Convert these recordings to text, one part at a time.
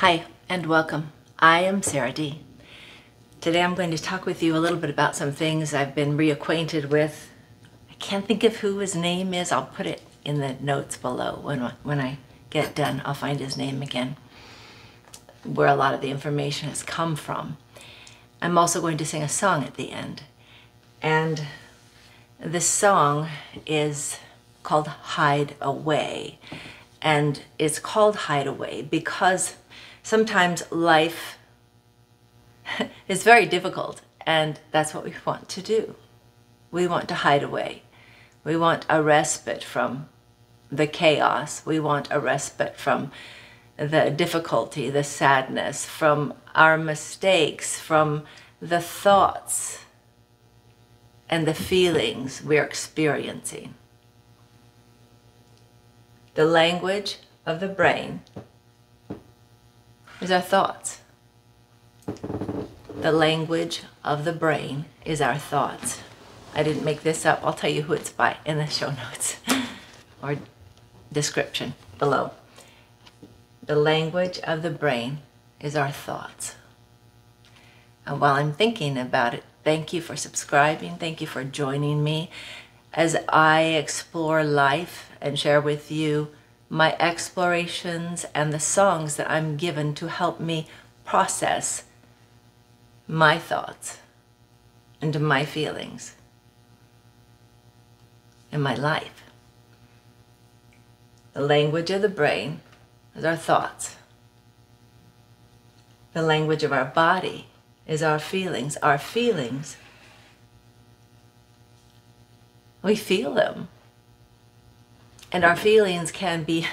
Hi and welcome. I am Sarah D. Today I'm going to talk with you a little bit about some things I've been reacquainted with. I can't think of who his name is. I'll put it in the notes below. When I get done, I'll find his name again, where a lot of the information has come from. I'm also going to sing a song at the end. And this song is called Hide Away. And it's called Hide Away because sometimes life is very difficult, and that's what we want to do. We want to hide away. We want a respite from the chaos. We want a respite from the difficulty, the sadness, from our mistakes, from the thoughts and the feelings we're experiencing. The language of the brain is our thoughts. The language of the brain is our thoughts. I didn't make this up. I'll tell you who it's by in the show notes or description below. The language of the brain is our thoughts. And while I'm thinking about it, thank you for subscribing. Thank you for joining me as I explore life and share with you my explorations and the songs that I'm given to help me process my thoughts and my feelings in my life. The language of the brain is our thoughts. The language of our body is our feelings. Our feelings, we feel them. And our feelings can be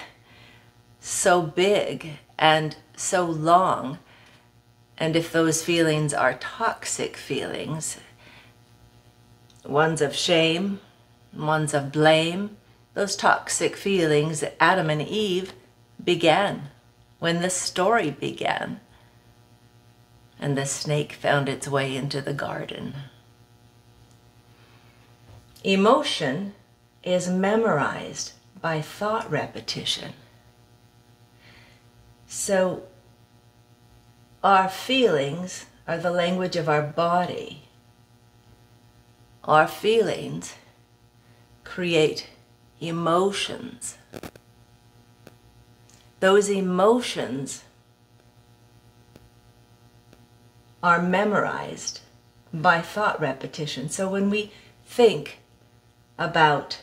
so big and so long. And if those feelings are toxic feelings, ones of shame, ones of blame, those toxic feelings that Adam and Eve began when the story began. And the snake found its way into the garden. Emotion is memorized by thought repetition. So our feelings are the language of our body. Our feelings create emotions. Those emotions are memorized by thought repetition. So when we think about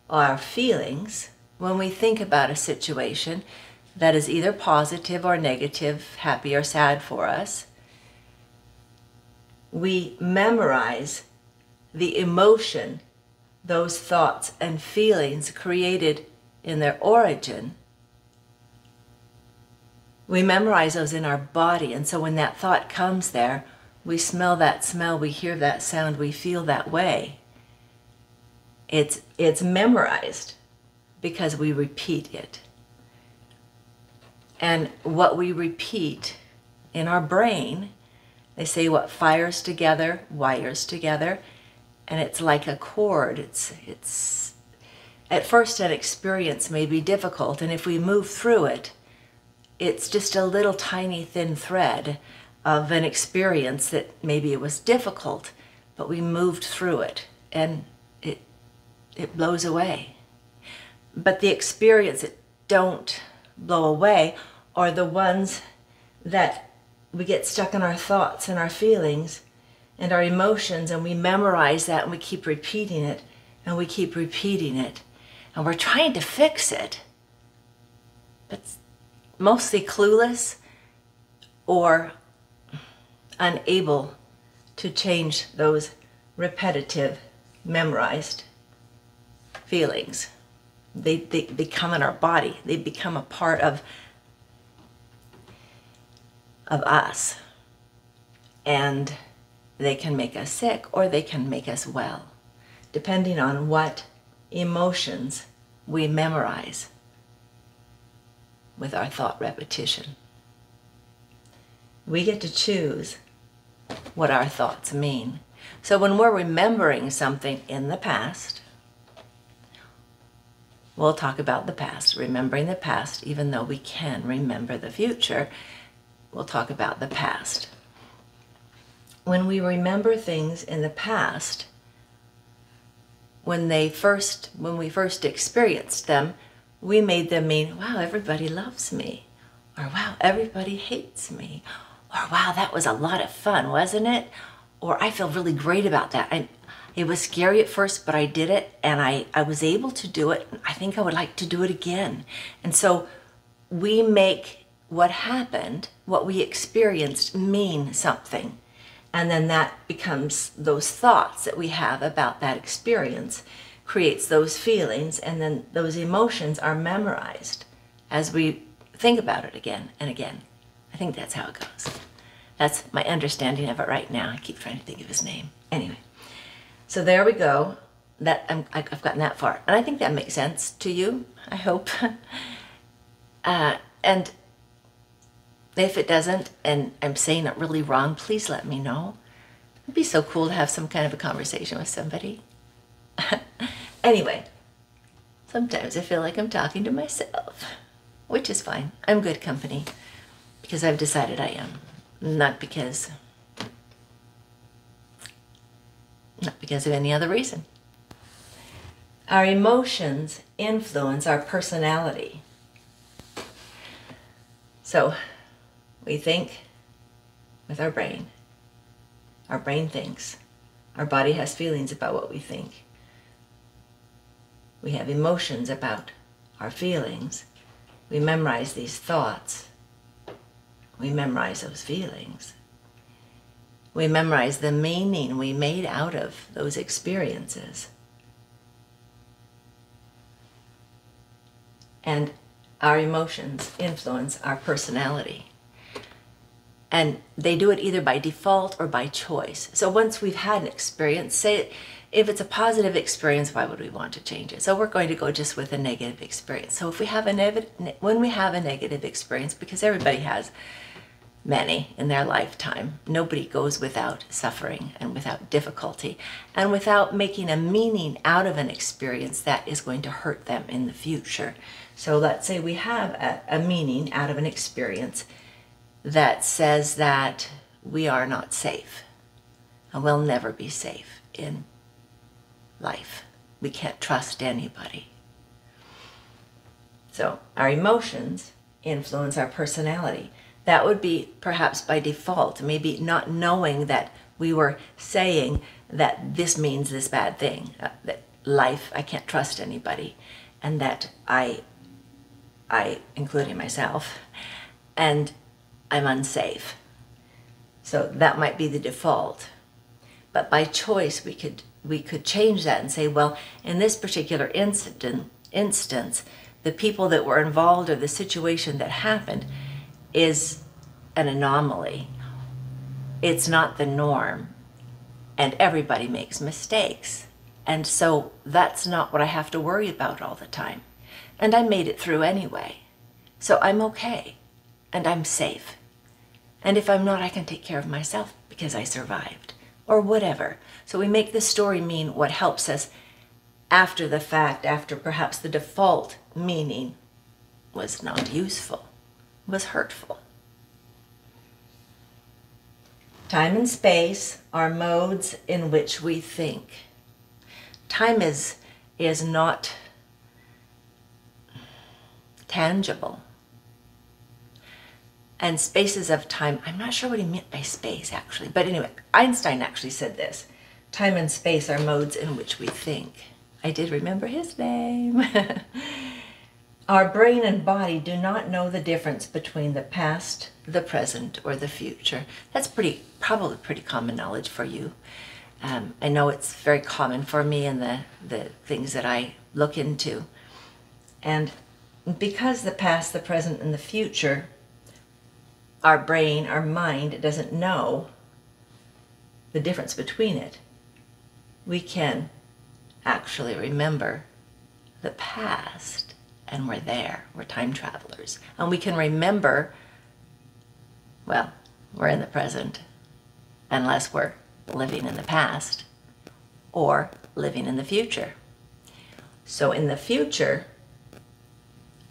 our feelings, when we think about a situation that is either positive or negative, happy or sad for us, we memorize the emotion those thoughts and feelings created in their origin. We memorize those in our body, and so when that thought comes there, we smell that smell, we hear that sound, we feel that way. It's memorized because we repeat it. And what we repeat in our brain, they say what fires together, wires together, and it's like a cord. It's at first an experience may be difficult, and if we move through it, it's just a little tiny thin thread of an experience that maybe it was difficult, but we moved through it, and it blows away. But the experience that don't blow away are the ones that we get stuck in our thoughts and our feelings and our emotions, and we memorize that and we keep repeating it and we keep repeating it, and we're trying to fix it, but mostly clueless or unable to change those repetitive, memorized feelings. They become in our body. They become a part of us. And they can make us sick or they can make us well, depending on what emotions we memorize with our thought repetition. We get to choose what our thoughts mean. So when we're remembering something in the past, we'll talk about the past, remembering the past, even though we can remember the future. We'll talk about the past. When we remember things in the past, when we first experienced them, we made them mean, wow, everybody loves me, or wow, everybody hates me, or wow, that was a lot of fun, wasn't it? Or I feel really great about that. It was scary at first, but I did it, and I was able to do it. I think I would like to do it again. And so we make what happened, what we experienced, mean something. And then that becomes those thoughts that we have about that experience, creates those feelings, and then those emotions are memorized as we think about it again and again. I think that's how it goes. That's my understanding of it right now. I keep trying to think of his name. Anyway, so there we go. I've gotten that far. And I think that makes sense to you, I hope. And if it doesn't, and I'm saying it really wrong, please let me know. It'd be so cool to have some kind of a conversation with somebody. Anyway, sometimes I feel like I'm talking to myself, which is fine. I'm good company because I've decided I am. Not because of any other reason. Our emotions influence our personality. So we think with our brain. Our brain thinks. Our body has feelings about what we think. We have emotions about our feelings. We memorize these thoughts. We memorize those feelings. We memorize the meaning we made out of those experiences. And our emotions influence our personality. And they do it either by default or by choice. So once we've had an experience, say if it's a positive experience, why would we want to change it? So we're going to go just with a negative experience. So if we have when we have a negative experience, because everybody has many in their lifetime, nobody goes without suffering and without difficulty and without making a meaning out of an experience that is going to hurt them in the future. So let's say we have a meaning out of an experience that says that we are not safe and we'll never be safe in life. We can't trust anybody. So our emotions influence our personality. That would be perhaps by default, maybe not knowing that we were saying that this means this bad thing, that life, I can't trust anybody, and that I, including myself, and I'm unsafe. So that might be the default. But by choice, we could change that and say, well, in this particular instance, the people that were involved or the situation that happened is an anomaly. It's not the norm. And everybody makes mistakes. And so that's not what I have to worry about all the time. And I made it through anyway. So I'm okay. And I'm safe. And if I'm not, I can take care of myself because I survived. Or whatever. So we make the story mean what helps us after the fact, after perhaps the default meaning was not useful, was hurtful. Time and space are modes in which we think. Time is not tangible. And spaces of time, I'm not sure what he meant by space actually, but anyway, Einstein actually said this. Time and space are modes in which we think. I did remember his name. Our brain and body do not know the difference between the past, the present, or the future. That's probably pretty common knowledge for you. I know it's very common for me in the things that I look into. And because the past, the present, and the future, our brain, our mind doesn't know the difference between it, we can actually remember the past, and we're there. We're time travelers. And we can remember, well, we're in the present, unless we're living in the past or living in the future. So in the future,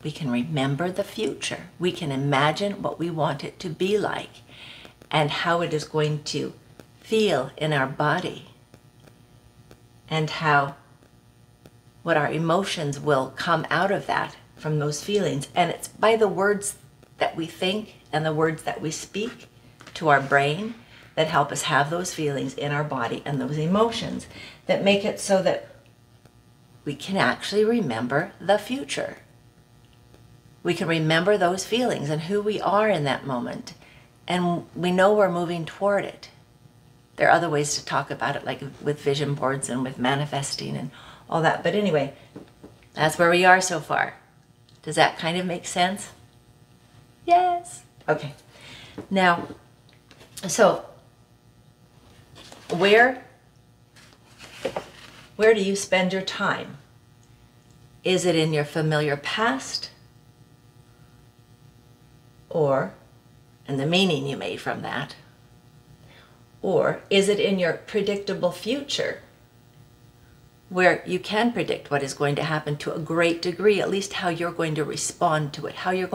We can remember the future. We can imagine what we want it to be like and how it is going to feel in our body, and what our emotions will come out of that, from those feelings. And it's by the words that we think and the words that we speak to our brain that help us have those feelings in our body and those emotions that make it so that we can actually remember the future. We can remember those feelings and who we are in that moment, and we know we're moving toward it. There are other ways to talk about it, like with vision boards and with manifesting and all that. But anyway, that's where we are so far. Does that kind of make sense? Yes. Okay. Now, so where do you spend your time? Is it in your familiar past? Or, and the meaning you made from that? Or is it in your predictable future, where you can predict what is going to happen to a great degree, at least how you're going to respond to it, how you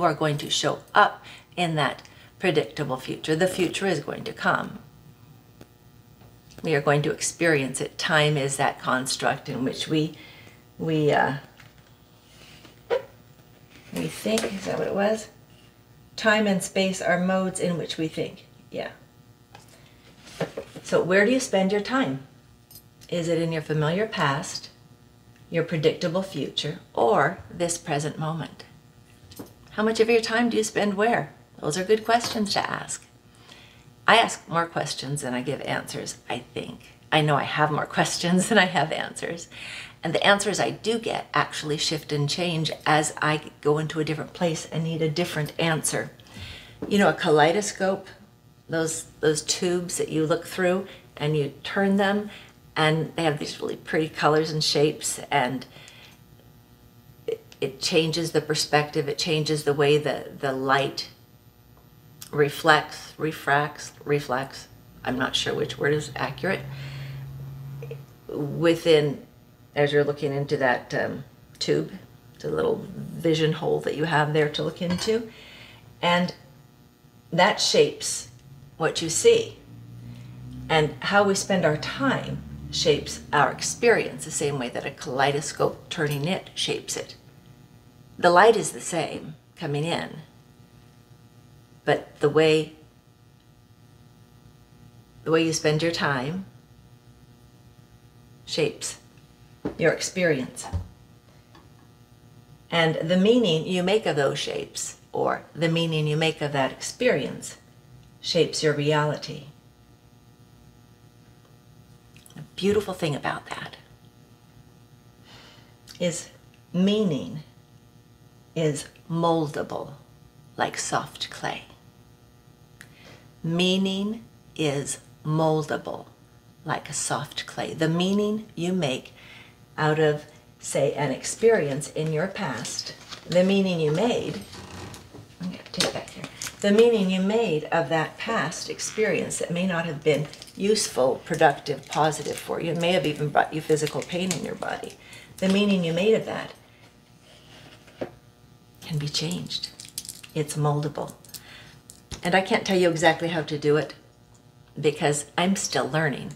are going to show up in that predictable future? The future is going to come. We are going to experience it. Time is that construct in which we think. Is that what it was? Time and space are modes in which we think. Yeah. So where do you spend your time? Is it in your familiar past, your predictable future, or this present moment? How much of your time do you spend where? Those are good questions to ask. I ask more questions than I give answers, I think. I know I have more questions than I have answers. And the answers I do get actually shift and change as I go into a different place and need a different answer. You know, a kaleidoscope, those tubes that you look through and you turn them, and they have these really pretty colors and shapes, and it changes the perspective. It changes the way the light reflects. I'm not sure which word is accurate. Within, as you're looking into that tube, the little vision hole that you have there to look into, and that shapes what you see. And how we spend our time shapes our experience, the same way that a kaleidoscope turning it shapes it. The light is the same coming in, but the way you spend your time shapes your experience. And the meaning you make of those shapes, or the meaning you make of that experience, shapes your reality. The beautiful thing about that is meaning is moldable like soft clay. Meaning is moldable like a soft clay. The meaning you make out of, say, an experience in your past, the meaning you made, I'm going to take that here, the meaning you made of that past experience that may not have been useful, productive, positive for you, it may have even brought you physical pain in your body, the meaning you made of that can be changed. It's moldable. And I can't tell you exactly how to do it because I'm still learning.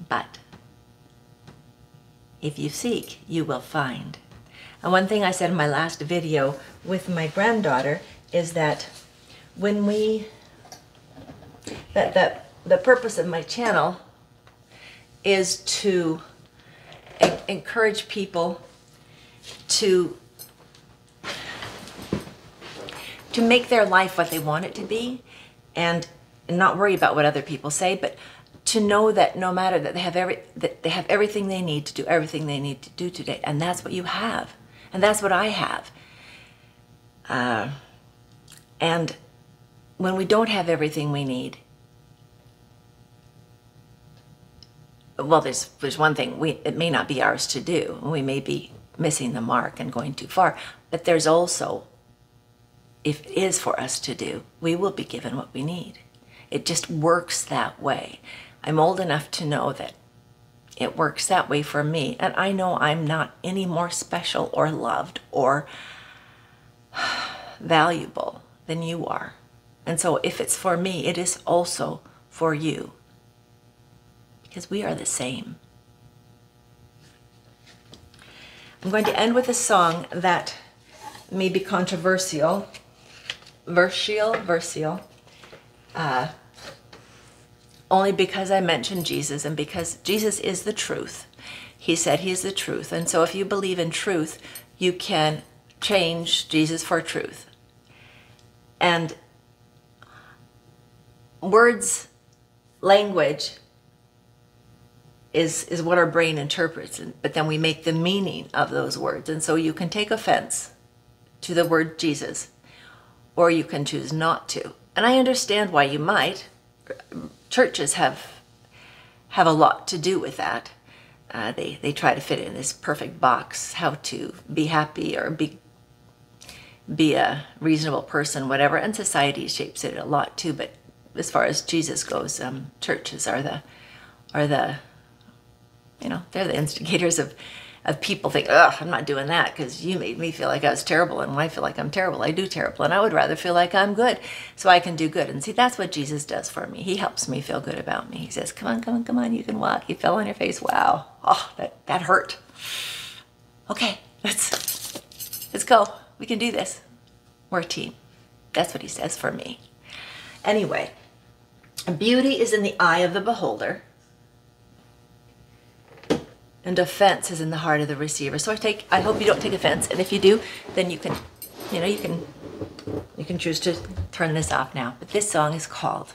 But if you seek, you will find. And one thing I said in my last video with my granddaughter is that when the purpose of my channel is to encourage people to make their life what they want it to be, and not worry about what other people say, but to know that no matter that they have everything they need to do everything they need to do today, and that's what you have, and that's what I have. And when we don't have everything we need, well, there's one thing, it may not be ours to do. We may be missing the mark and going too far, but there's also, if it is for us to do, we will be given what we need. It just works that way. I'm old enough to know that it works that way for me. And I know I'm not any more special or loved or valuable than you are. And so if it's for me, it is also for you, because we are the same. I'm going to end with a song that may be controversial, only because I mentioned Jesus and because Jesus is the truth. He said he is the truth. And so if you believe in truth, you can change Jesus for truth. And words, language is what our brain interprets, but then we make the meaning of those words. And so you can take offense to the word Jesus, or you can choose not to. And I understand why you might. Churches have a lot to do with that. They try to fit in this perfect box, how to be happy or be a reasonable person, whatever. And society shapes it a lot too. But as far as Jesus goes, churches are the they're the instigators of people think, ugh, I'm not doing that because you made me feel like I was terrible. And when I feel like I'm terrible, I do terrible. And I would rather feel like I'm good so I can do good. And see, that's what Jesus does for me. He helps me feel good about me. He says, come on, come on, come on, you can walk. You fell on your face. Wow. Oh, that hurt. Okay, let's go. We can do this. We're a team. That's what he says for me. Anyway, beauty is in the eye of the beholder, and offense is in the heart of the receiver. So I hope you don't take offense. And if you do, then you can choose to turn this off now. But this song is called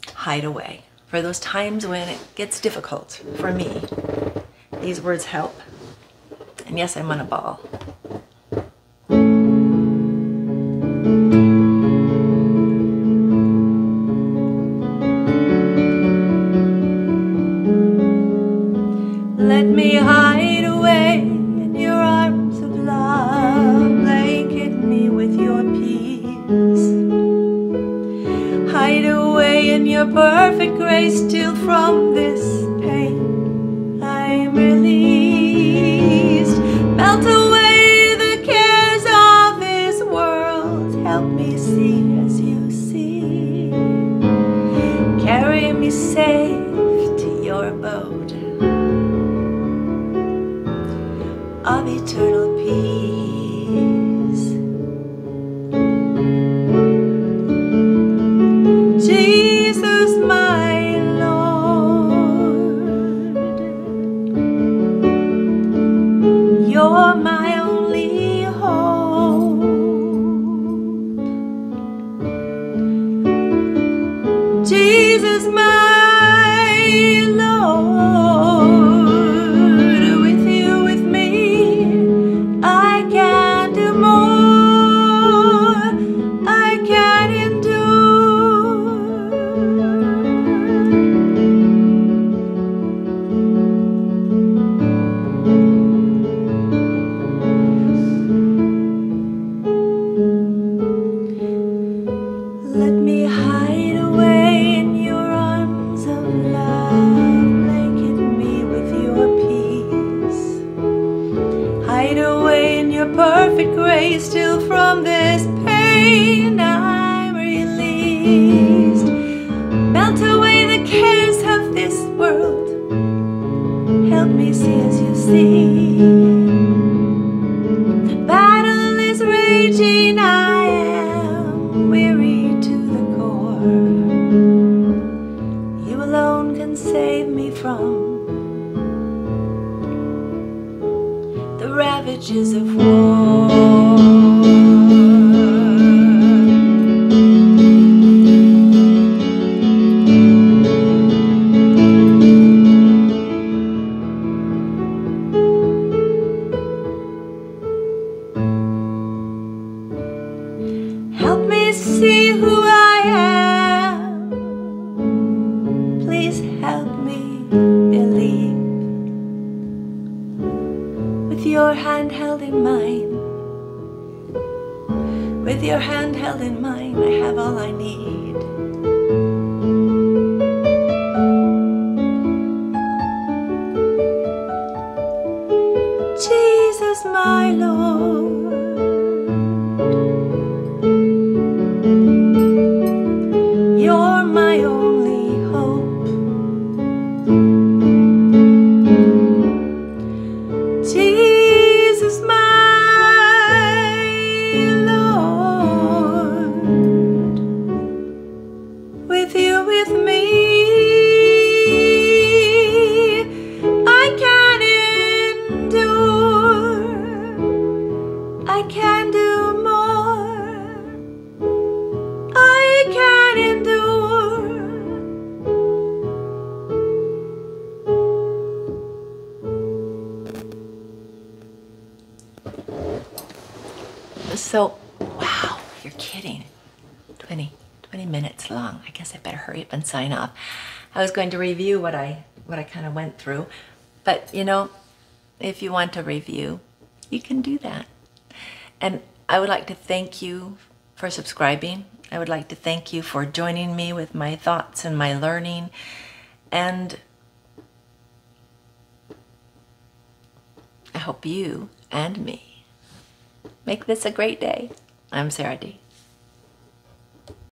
Hide Away. For those times when it gets difficult for me, these words help. And yes, I'm on a ball. Let me hide away in your arms of love, blanket me with your peace. Hide away in your perfect grace till from this pain I'm released. Melt away the cares of this world, help me see as you see. Carry me safe to your abode of eternal peace. Jesus, my Lord, you're my only hope. Jesus, my perfect grace till from this pain I'm released. Melt away the cares of this world, help me see as you see. The battle is raging, I am weary to the core. You alone can save me from the ravages of war. Help me see who I am. Please help me believe. With your hand held in mine, with your hand held in mine, I have all I need. my Lord. You're my only hope. Jesus, my Lord. With you, with me, I can endure. I can do more. I can endure. So, wow, you're kidding. 20 minutes long. I guess I better hurry up and sign off. I was going to review what I kind of went through, but you know, if you want a review, you can do that. And I would like to thank you for subscribing. I would like to thank you for joining me with my thoughts and my learning. And I hope you and me make this a great day. I'm Sarah D.